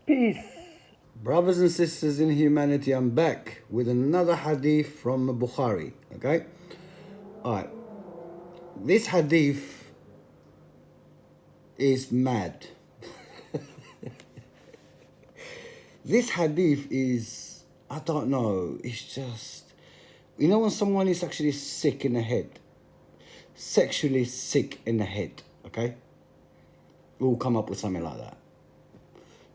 Peace. Brothers and sisters in humanity, I'm back with another hadith from Bukhari, okay? Alright, this hadith is mad. This hadith is, I don't know, it's just, you know when someone is actually sick in the head, sexually sick in the head, okay? We'll come up with something like that.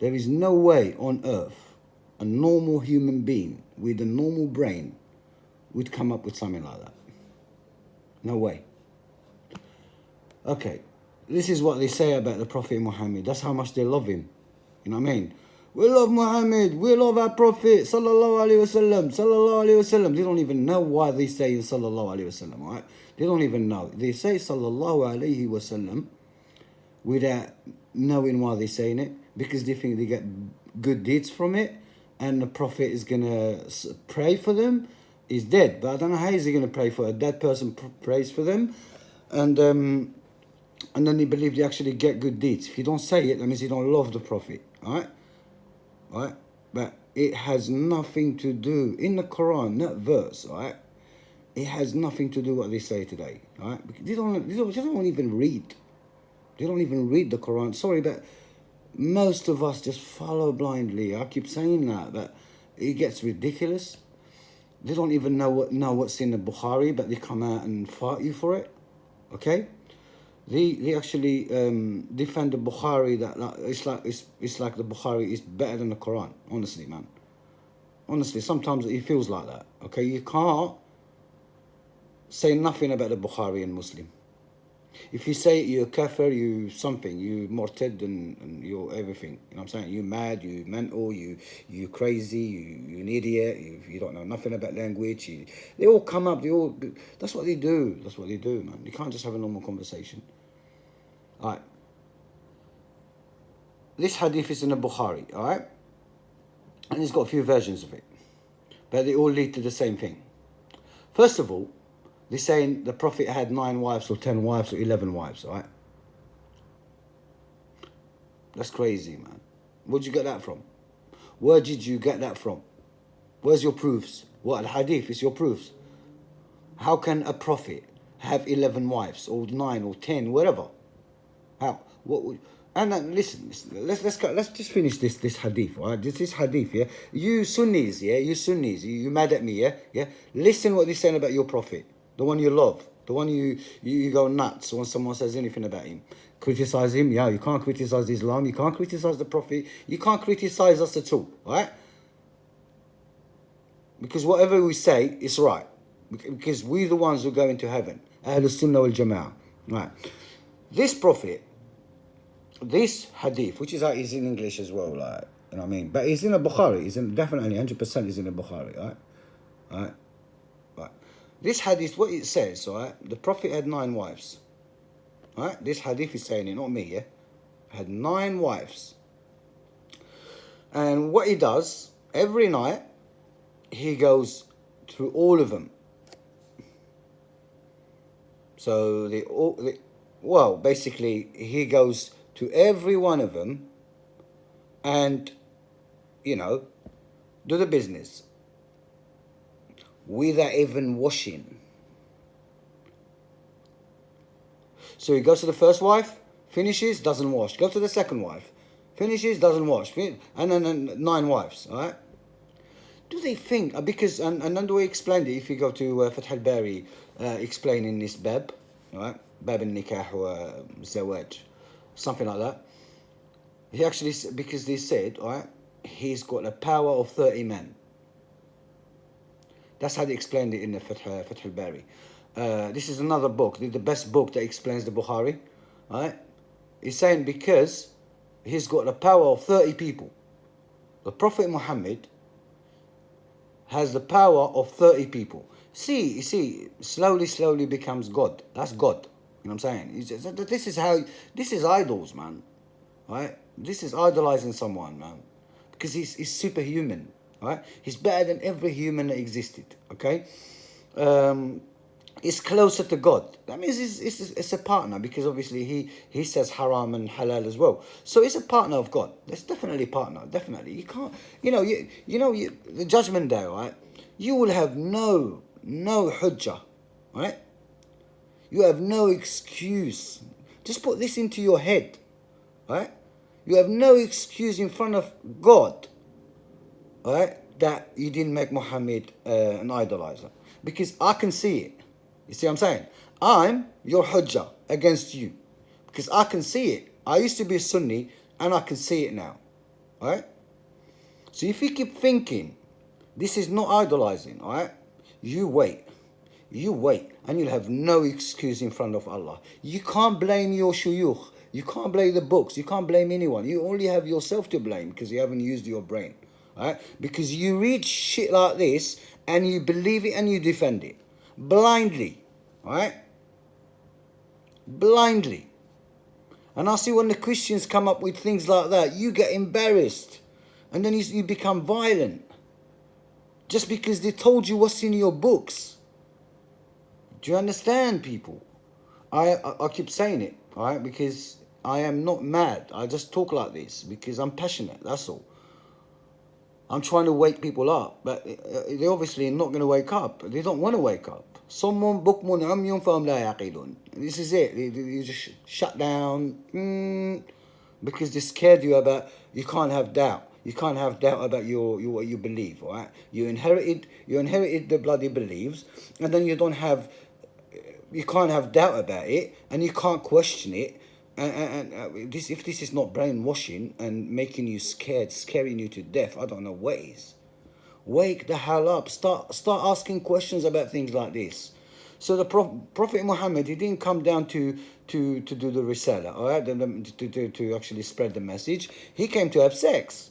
There is no way on earth a normal human being with a normal brain would come up with something like that. No way. Okay, this is what they say about the Prophet Mohammed. That's how much they love him. You know what I mean? We love Mohammed. We love our Prophet. Sallallahu Alaihi Wasallam. Sallallahu Alaihi Wasallam. They don't even know why they say Sallallahu Alaihi Wasallam, right? They don't even know. They say Sallallahu Alaihi Wasallam without knowing why they're saying it, because they think they get good deeds from it, and the Prophet is going to pray for them. He's dead, but I don't know how is he going to pray for a dead person. Prays for them, and then they believe they actually get good deeds. If you don't say it, that means you don't love the Prophet, all right? But it has nothing to do, in the Quran, that verse, all right? It has nothing to do what they say today, all right? They don't even read. They don't even read the Quran. Sorry, but most of us just follow blindly. I keep saying that, but it gets ridiculous. They don't even know what's in the Bukhari, but they come out and fight you for it. Okay? They actually defend the Bukhari that it's like the Bukhari is better than the Quran. Honestly, man. Honestly, sometimes it feels like that. Okay, you can't say nothing about the Bukhari and Muslim. If you say you're kafir, you something, you murtad, and you're everything. You know what I'm saying? You mad, you mental, you crazy, you an idiot, you don't know nothing about language. They all come up, that's what they do. That's what they do, man. You can't just have a normal conversation. Alright. This hadith is in the Bukhari, alright? And it's got a few versions of it. But they all lead to the same thing. First of all, they're saying the Prophet had 9 wives or 10 wives or 11 wives, all right? That's crazy, man. Where'd you get that from? Where did you get that from? Where's your proofs? What, hadith is your proofs? How can a Prophet have 11 wives or 9 or 10, whatever? How? What? And then, listen. Let's just finish this hadith, all right? This hadith, yeah? You Sunnis, yeah? You mad at me, yeah? Listen what they're saying about your Prophet. The one you love, the one you go nuts when someone says anything about him. Criticize him, yeah, you can't criticize Islam, you can't criticize the Prophet, you can't criticize us at all, right? Because whatever we say is right. Because we're the ones who go into heaven. Ahlul Sunnah wal Jama'ah. Right. This Prophet, this hadith, which is in English as well, like, you know what I mean? But it's in the Bukhari, definitely 100% is in the Bukhari, right? Right. This hadith, what it says, right? The Prophet had 9 wives. Right? This hadith is saying it, not me, yeah? Had 9 wives. And what he does, every night, he goes through all of them. So basically, he goes to every one of them and, do the business. Without even washing. So he goes to the first wife, finishes, doesn't wash. Go to the second wife, finishes, doesn't wash. And then 9 wives, all right? Do they think, because, and then the way he explained it, if you go to Fath al-Bari, explaining this bab, all right? Bab al-nikah or zawaj, something like that. He actually, because they said, all right, he's got a power of 30 men. That's how they explained it in the Fath al-Bari. This is another book, the best book that explains the Bukhari. Right? He's saying because he's got the power of 30 people. The Prophet Muhammad has the power of 30 people. You see, slowly becomes God. That's God. You know what I'm saying? This is idols, man. Right? This is idolizing someone, man. Because he's superhuman. Right? He's better than every human that existed. Okay? is closer to God. That means it's a partner, because obviously he says haram and halal as well. So it's a partner of God. That's definitely a partner. Definitely. You can't, the judgment day, right? You will have no hujjah, right? You have no excuse. Just put this into your head, right? You have no excuse in front of God, right? That you didn't make Muhammad an idolizer. Because I can see it. You see what I'm saying? I'm your hujjah against you. Because I can see it. I used to be a Sunni and I can see it now. Right? So if you keep thinking this is not idolizing, alright? You wait. You wait. And you'll have no excuse in front of Allah. You can't blame your shuyukh. You can't blame the books. You can't blame anyone. You only have yourself to blame because you haven't used your brain. Right? Because you read shit like this and you believe it and you defend it. Blindly. Right? Blindly. And I see when the Christians come up with things like that, you get embarrassed. And then you become violent. Just because they told you what's in your books. Do you understand, people? I keep saying it, right? Because I am not mad. I just talk like this because I'm passionate, that's all. I'm trying to wake people up, but they're obviously not going to wake up. They don't want to wake up. Someone bukmun amyun fahum la yaqilun. This is it. You just shut down because they scared you about. You can't have doubt. You can't have doubt about your what you believe. All right. You inherited the bloody beliefs, and then you can't have doubt about it, and you can't question it. And if this is not brainwashing and making you scared, scaring you to death, I don't know what is. Wake the hell up. Start asking questions about things like this. So the Prophet Muhammad, he didn't come down to do the risala, all right, to actually spread the message. He came to have sex.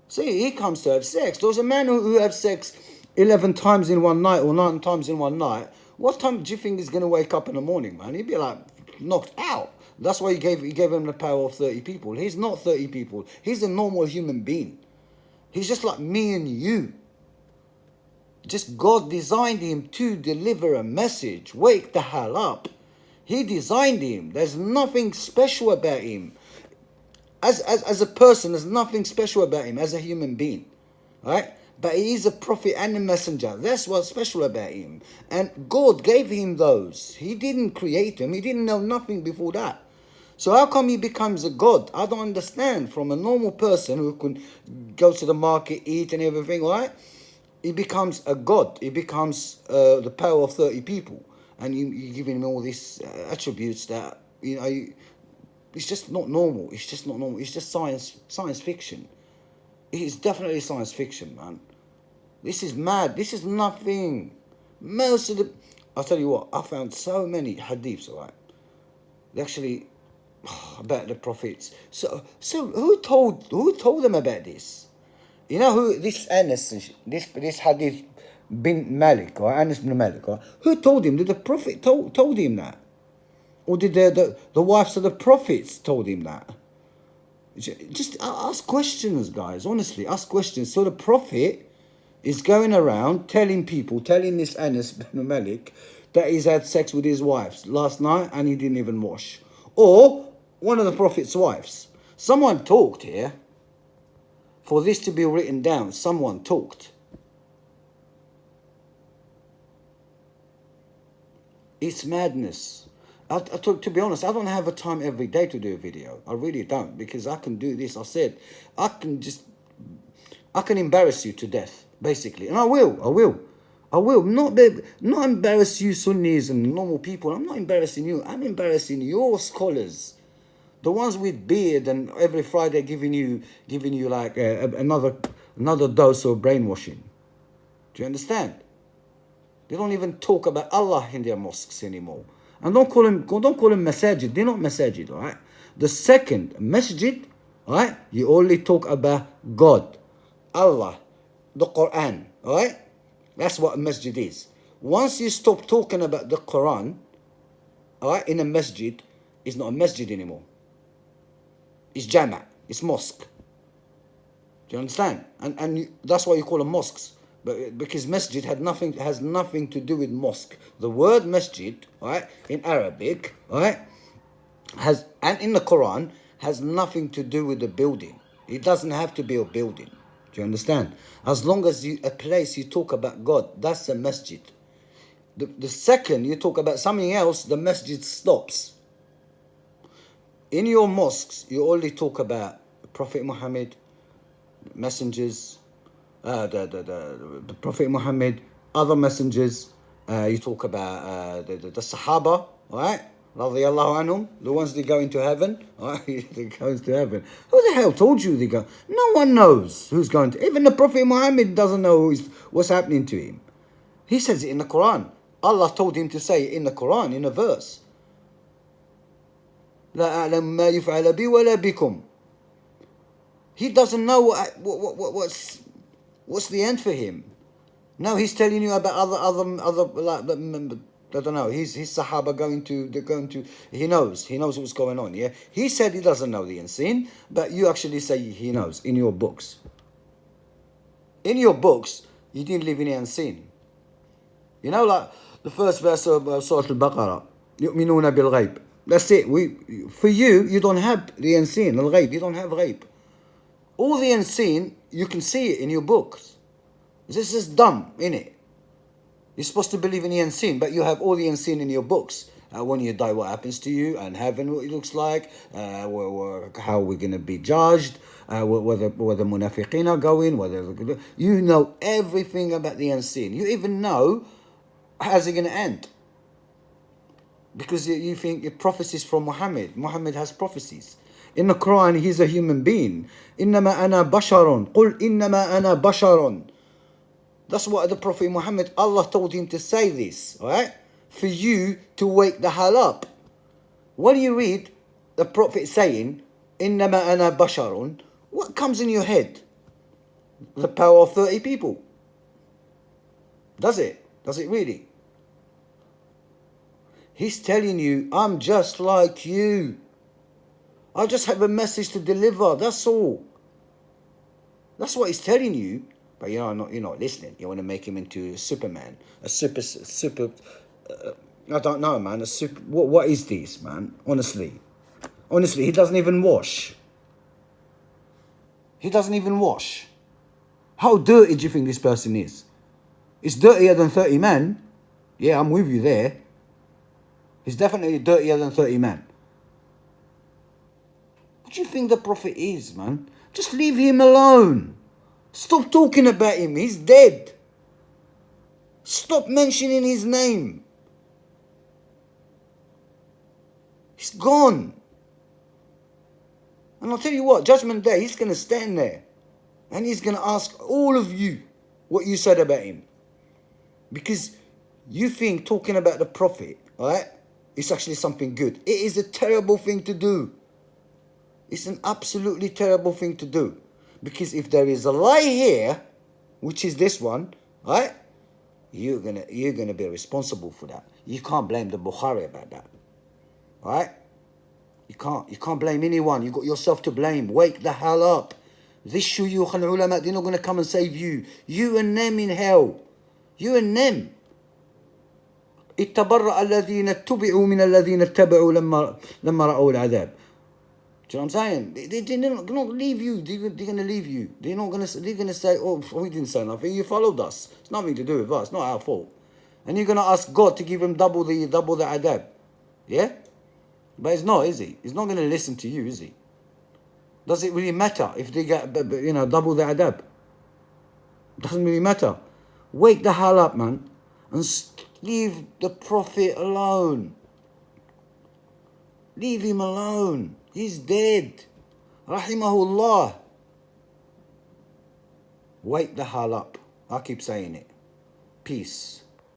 See, he comes to have sex. There's a man who has sex 11 times in one night or 9 times in one night. What time do you think he's going to wake up in the morning, man? He'd be like knocked out. That's why he gave him the power of 30 people. He's not 30 people. He's a normal human being. He's just like me and you. Just God designed him to deliver a message. Wake the hell up. He designed him. There's nothing special about him. As a person, there's nothing special about him as a human being. Right? But he is a prophet and a messenger. That's what's special about him. And God gave him those. He didn't create him. He didn't know nothing before that. So how come he becomes a god? I don't understand. From a normal person who can go to the market, eat and everything, right? He becomes a god. He becomes the power of 30 people. And you giving him all these attributes that, it's just not normal. It's just not normal. It's just science fiction. It is definitely science fiction, man. This is mad. This is nothing. I'll tell you what, I found so many hadiths, all right? They actually, about the prophets. So who told them about this? You know who this Anas, this hadith bin Malik, or Anas bin Malik, or who told him? Did the prophet told him that? Or did the wives of the prophets told him that? Just ask questions, guys. Honestly, ask questions. So the prophet is going around telling this Anas bin Malik that he's had sex with his wives last night and he didn't even wash. Or one of the prophet's wives. Someone talked here. For this to be written down, someone talked. It's madness. To be honest, I don't have a time every day to do a video. I really don't, because I can do this. I said, I can embarrass you to death, basically. And I will. Not embarrass you Sunnis and normal people. I'm not embarrassing you. I'm embarrassing your scholars. The ones with beard and every Friday giving you like another dose of brainwashing. Do you understand? They don't even talk about Allah in their mosques anymore. And don't call them masajid. They're not masajid, all right? The second masjid, all right, you only talk about God, Allah, the Quran, all right? That's what a masjid is. Once you stop talking about the Quran, all right, in a masjid, it's not a masjid anymore. It's jama', it's mosque. Do you understand? And that's why you call them mosques. But because masjid has nothing to do with mosque. The word masjid, right, in Arabic, right, and in the Quran has nothing to do with the building. It doesn't have to be a building. Do you understand? As long as a place you talk about God, that's a masjid. The second you talk about something else, the masjid stops. In your mosques, you only talk about Prophet Muhammad, messengers, the Prophet Muhammad, other messengers. You talk about the Sahaba, right? Radiyallahu anhum, the ones that go into heaven, right? They go into heaven. Who the hell told you they go? No one knows who's going to. Even the Prophet Muhammad doesn't know what's happening to him. He says it in the Quran. Allah told him to say it in the Quran, in a verse. لا أعلم ما يفعل بي ولا بكم. He doesn't know what's the end for him. Now he's telling you about other like I don't know. His Sahaba they're going to. He knows what's going on. Yeah, he said he doesn't know the unseen, but you actually say he knows in your books. In your books, you didn't live in the unseen. You know, like the first verse of Surah Al-Baqarah, يؤمنون بالغيب. That's it. For you don't have the unseen, al-ghayb. You don't have ghayb. All the unseen, you can see it in your books. This is dumb, innit? You're supposed to believe in the unseen, but you have all the unseen in your books. When you die, what happens to you, and heaven, what it looks like, how we're going to be judged, whether munafiqeen are going, whether you know everything about the unseen. You even know how's it going to end. Because you think your prophecies from Muhammad. Muhammad has prophecies. In the Quran, he's a human being. إِنَّمَا أَنَا بَشَرٌ قُلْ إِنَّمَا أَنَا بَشَرٌ. That's what the Prophet Muhammad, Allah told him to say this, right? For you to wake the hell up. When you read the Prophet saying, إِنَّمَا أَنَا بَشَرٌ, what comes in your head? The power of 30 people. Does it? Does it really? He's telling you, I'm just like you. I just have a message to deliver. That's all. That's what he's telling you. But you're not listening. You want to make him into a Superman, a super. I don't know, man. A super. What is this, man? Honestly, he doesn't even wash. He doesn't even wash. How dirty do you think this person is? It's dirtier than 30 men. Yeah, I'm with you there. He's definitely dirtier than 30 men. What do you think the Prophet is, man? Just leave him alone. Stop talking about him. He's dead. Stop mentioning his name. He's gone. And I'll tell you what, Judgment Day, he's going to stand there. And he's going to ask all of you what you said about him. Because you think talking about the Prophet, alright, it's actually something good. It is a terrible thing to do. It's an absolutely terrible thing to do. Because if there is a lie here, which is this one, right? You're gonna be responsible for that. You can't blame the Bukhari about that. Right? You can't blame anyone. You got yourself to blame. Wake the hell up. This shuyukh and ulama, they're not gonna come and save you. You and them in hell. You and them. اتبرأ الذين اتبعوا من الذين اتبعوا لما رأوا العذاب. Do you know what I'm saying? They're not going to leave you. They're going to leave you. They're going to say, oh, we didn't say nothing. You followed us. It's nothing to do with us. It's not our fault. And you're going to ask God to give him double the adab. Yeah? But it's not, is he? He's not going to listen to you, is he? Does it really matter if they get, double the adab? Doesn't really matter. Wake the hell up, man. And leave the Prophet alone. Leave him alone. He's dead. Rahimahullah. Wake the hell up. I keep saying it. Peace.